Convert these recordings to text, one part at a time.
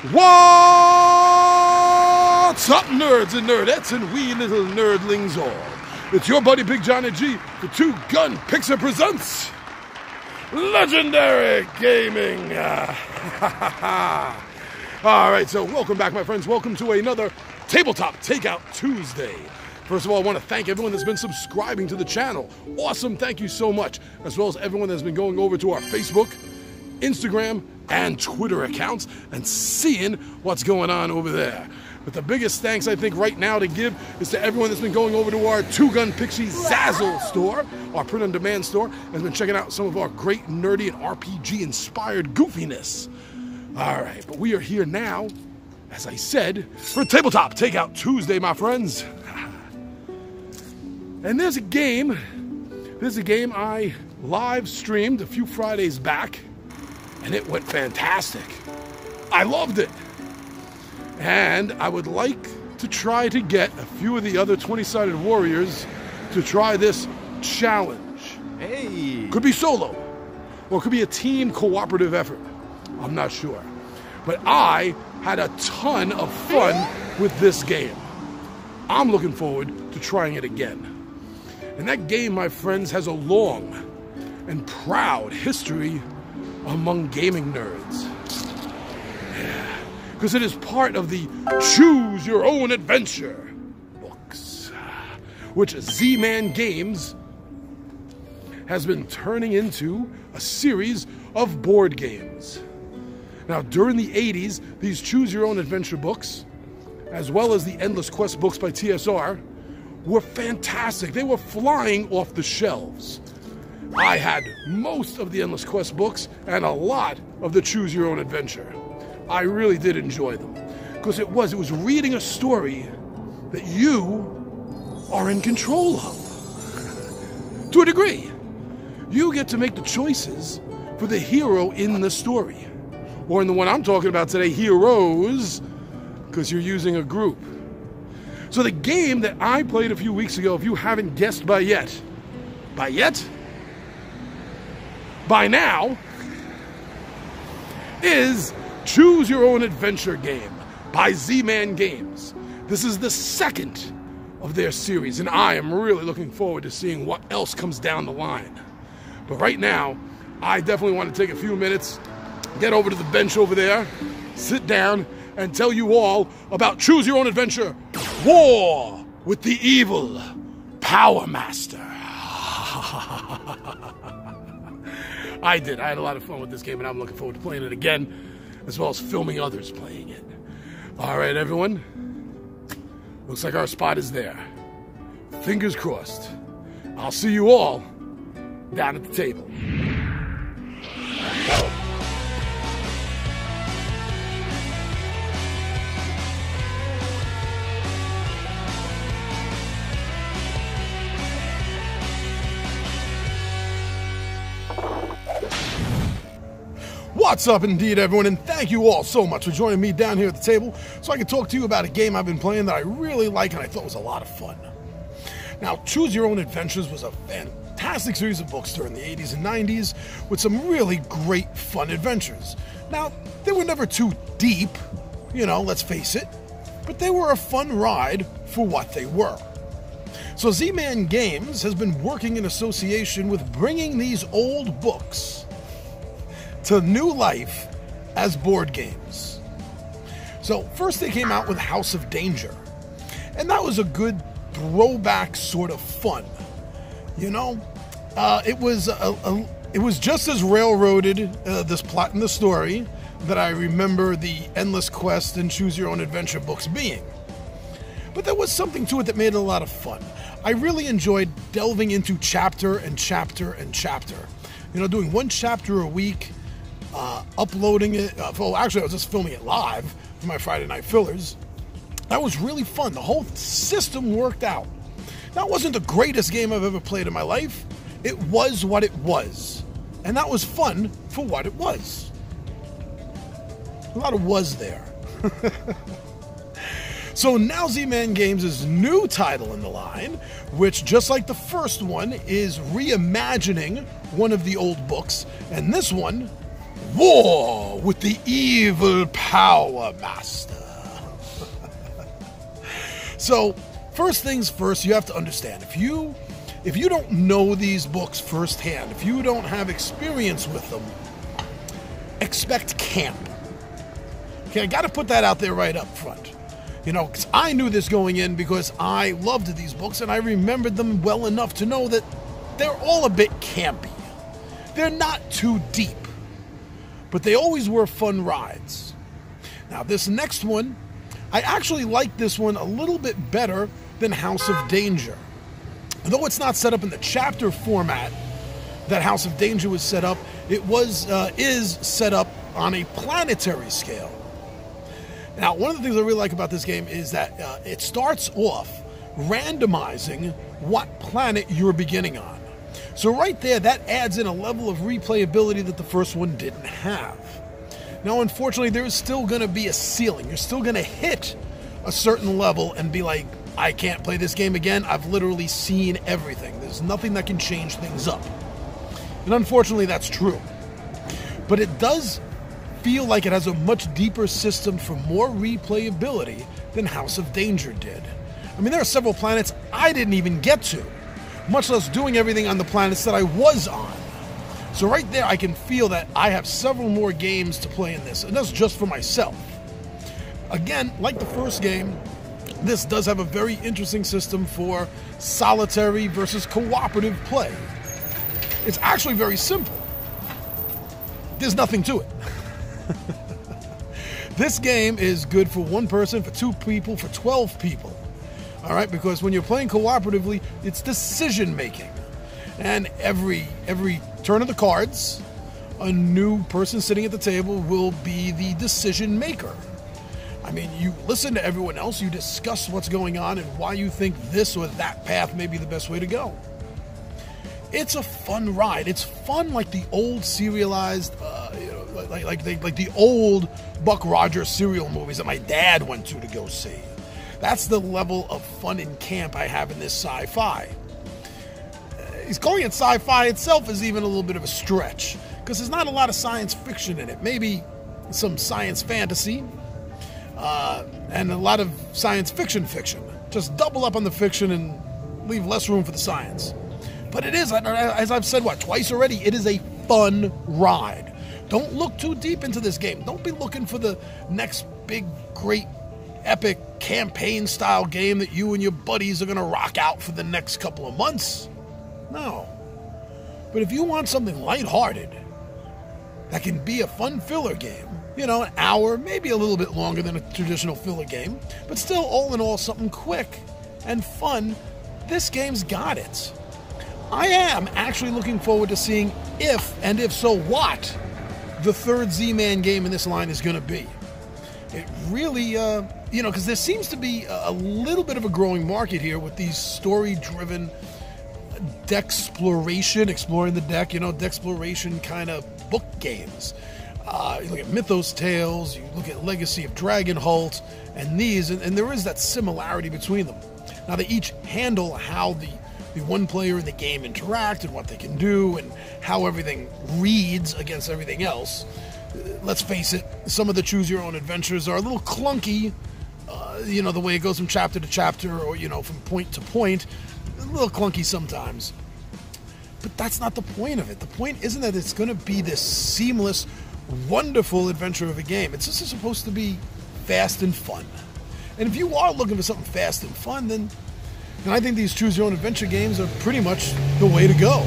What's up, nerds and nerdettes and wee little nerdlings all? It's your buddy Big Johnny G, the Two Gun Pixie presents Legendary Gaming. Alright, so welcome back, my friends. Welcome to another Tabletop Takeout Tuesday. First of all, I want to thank everyone that's been subscribing to the channel. Awesome, thank you so much. As well as everyone that's been going over to our Facebook, Instagram, and Twitter accounts and seeing what's going on over there. But the biggest thanks I think right now to give is to everyone that's been going over to our Two Gun Pixie Zazzle store, our print-on-demand store, and has been checking out some of our great nerdy and RPG-inspired goofiness. All right, but we are here now, as I said, for Tabletop Takeout Tuesday, my friends. And there's a game I live streamed a few Fridays back, and it went fantastic. I loved it. And I would like to try to get a few of the other 20-sided warriors to try this challenge. Hey! Could be solo, or it could be a team cooperative effort. I'm not sure. But I had a ton of fun with this game. I'm looking forward to trying it again. And that game, my friends, has a long and proud history among gaming nerds. Yeah, because it is part of the Choose Your Own Adventure books, which Z-Man Games has been turning into a series of board games. Now, during the 80s, these Choose Your Own Adventure books, as well as the Endless Quest books by TSR, were fantastic. They were flying off the shelves. I had most of the Endless Quest books and a lot of the Choose Your Own Adventure. I really did enjoy them because it was reading a story that you are in control of. To a degree, you get to make the choices for the hero in the story. Or in the one I'm talking about today, heroes, because you're using a group. So the game that I played a few weeks ago, if you haven't guessed by now, is Choose Your Own Adventure Game by Z-Man Games. This is the second of their series, and I am really looking forward to seeing what else comes down the line. But right now, I definitely want to take a few minutes, get over to the bench over there, sit down, and tell you all about Choose Your Own Adventure War with the Evil Power Master. I had a lot of fun with this game, and I'm looking forward to playing it again, as well as filming others playing it. All right, everyone. Looks like our spot is there. Fingers crossed. I'll see you all down at the table. What's up indeed, everyone, and thank you all so much for joining me down here at the table so I can talk to you about a game I've been playing that I really like and I thought was a lot of fun. Now, Choose Your Own Adventures was a fantastic series of books during the 80s and 90s with some really great fun adventures. Now, they were never too deep, let's face it, but they were a fun ride for what they were. So Z-Man Games has been working in association with bringing these old books to new life as board games. So first they came out with House of Danger, and that was a good throwback sort of fun. It was just as railroaded, this plot in the story, that I remember the Endless Quest and Choose Your Own Adventure books being. But there was something to it that made it a lot of fun. I really enjoyed delving into chapter and chapter and chapter. Doing one chapter a week, uploading it. Actually, I was just filming it live for my Friday night fillers. That was really fun. The whole system worked out. Now, it wasn't the greatest game I've ever played in my life. It was what it was. And that was fun for what it was. A lot of was there. So now Z-Man Games' new title in the line, which, just like the first one, is reimagining one of the old books. And this one War with the evil Power Master. So, first things first, you have to understand, if you don't know these books firsthand, if you don't have experience with them, expect camp. Okay, I got to put that out there right up front. You know, 'cause I knew this going in because I loved these books and I remembered them well enough to know that they're all a bit campy. They're not too deep, but they always were fun rides. Now, this next one, I actually like this one a little bit better than House of Danger. Though it's not set up in the chapter format that House of Danger was set up, it is set up on a planetary scale. Now, one of the things I really like about this game is that it starts off randomizing what planet you're beginning on. So right there, that adds in a level of replayability that the first one didn't have. Now, unfortunately, there is still going to be a ceiling. You're still going to hit a certain level and be like, I can't play this game again. I've literally seen everything. There's nothing that can change things up. And unfortunately, that's true. But it does feel like it has a much deeper system for more replayability than House of Danger did. I mean, there are several planets I didn't even get to, much less doing everything on the planets that I was on. So right there, I can feel that I have several more games to play in this, and that's just for myself. Again, like the first game, this does have a very interesting system for solitary versus cooperative play. It's actually very simple. There's nothing to it. This game is good for one person, for two people, for 12 people. All right, because when you're playing cooperatively, it's decision making. And every turn of the cards, a new person sitting at the table will be the decision maker. I mean, you listen to everyone else, you discuss what's going on and why you think this or that path may be the best way to go. It's a fun ride. It's fun like the old serialized, like the old Buck Rogers serial movies that my dad went to go see. That's the level of fun and camp I have in this sci-fi. He's calling it sci-fi itself is even a little bit of a stretch because there's not a lot of science fiction in it. Maybe some science fantasy and a lot of science fiction. Just double up on the fiction and leave less room for the science. But it is, as I've said, twice already, it is a fun ride. Don't look too deep into this game. Don't be looking for the next big, great, epic campaign-style game that you and your buddies are going to rock out for the next couple of months. No. But if you want something lighthearted that can be a fun filler game, you know, an hour, maybe a little bit longer than a traditional filler game, but still, all in all, something quick and fun, this game's got it. I am actually looking forward to seeing if, and if so, what the third Z-Man game in this line is going to be. It really, because there seems to be a little bit of a growing market here with these story-driven deck-exploration, exploring the deck, deck-exploration kind of book games. You look at Mythos Tales, you look at Legacy of Dragonholt, and these, and there is that similarity between them. Now, they each handle how the one player in the game interact and what they can do and how everything reads against everything else. Let's face it, some of the choose-your-own adventures are a little clunky, the way it goes from chapter to chapter or, from point to point, a little clunky sometimes. But that's not the point of it. The point isn't that it's going to be this seamless, wonderful adventure of a game. It's just supposed to be fast and fun. And if you are looking for something fast and fun, then I think these choose-your-own adventure games are pretty much the way to go.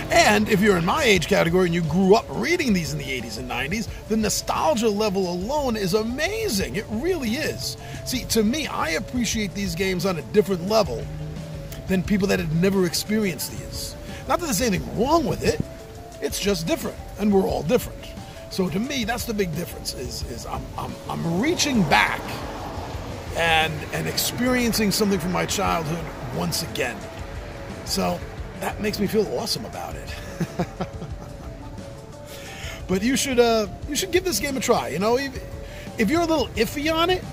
And if you're in my age category and you grew up reading these in the 80s and 90s, the nostalgia level alone is amazing. It really is. See, to me, I appreciate these games on a different level than people that had never experienced these. Not that there's anything wrong with it. It's just different, and we're all different. So to me, that's the big difference. Is I'm reaching back and experiencing something from my childhood once again. So that makes me feel awesome about it. But you should give this game a try. If you're a little iffy on it,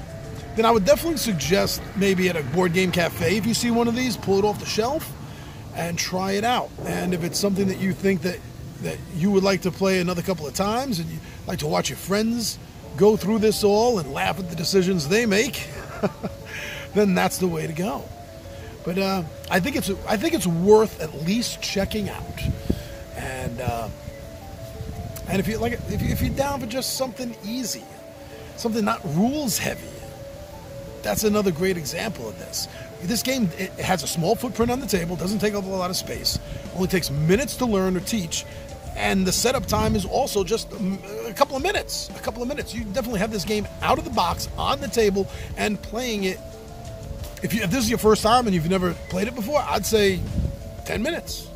then I would definitely suggest maybe at a board game cafe, if you see one of these, pull it off the shelf and try it out. And if it's something that you think that that you would like to play another couple of times and you like to watch your friends go through this all and laugh at the decisions they make, then that's the way to go. But I think it's worth at least checking out. And if you're down for just something easy, something not rules heavy, that's another great example of this. This game, it has a small footprint on the table, doesn't take up a lot of space, only takes minutes to learn or teach, and the setup time is also just a couple of minutes. You definitely have this game out of the box, on the table, and playing it. If this is your first time and you've never played it before, I'd say 10 minutes.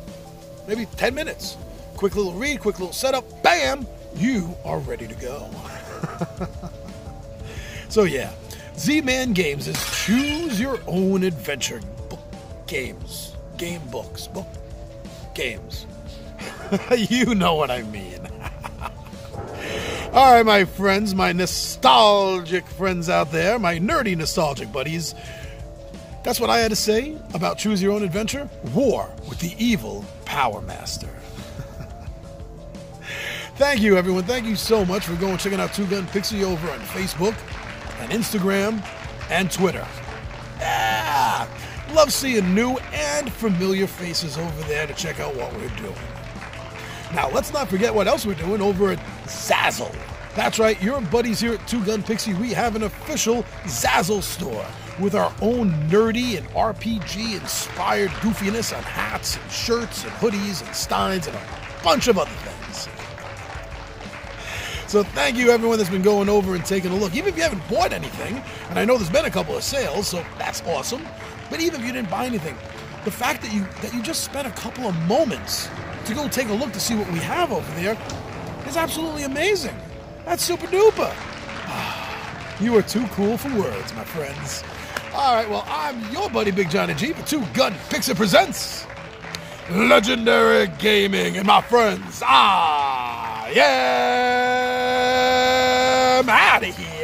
Maybe 10 minutes. Quick little read, quick little setup, bam, you are ready to go. So yeah, Z-Man Games is choose your own adventure games. You know what I mean. All right, my friends, my nostalgic friends out there, my nerdy nostalgic buddies, that's what I had to say about Choose Your Own Adventure, War with the Evil Power Master. Thank you, everyone. Thank you so much for checking out Two Gun Pixie over on Facebook and Instagram and Twitter. Yeah! Love seeing new and familiar faces over there to check out what we're doing. Now, let's not forget what else we're doing over at Zazzle. That's right, your buddies here at Two Gun Pixie, we have an official Zazzle store with our own nerdy and RPG-inspired goofiness on hats and shirts and hoodies and steins and a bunch of other things. So thank you, everyone that's been going over and taking a look. Even if you haven't bought anything, and I know there's been a couple of sales, so that's awesome. But even if you didn't buy anything, the fact that you just spent a couple of moments to go take a look to see what we have over there is absolutely amazing. That's super duper. You are too cool for words, my friends. All right, well, I'm your buddy Big Johnny G for Two Gun Pixie presents Legendary Gaming, and my friends, I am out of here.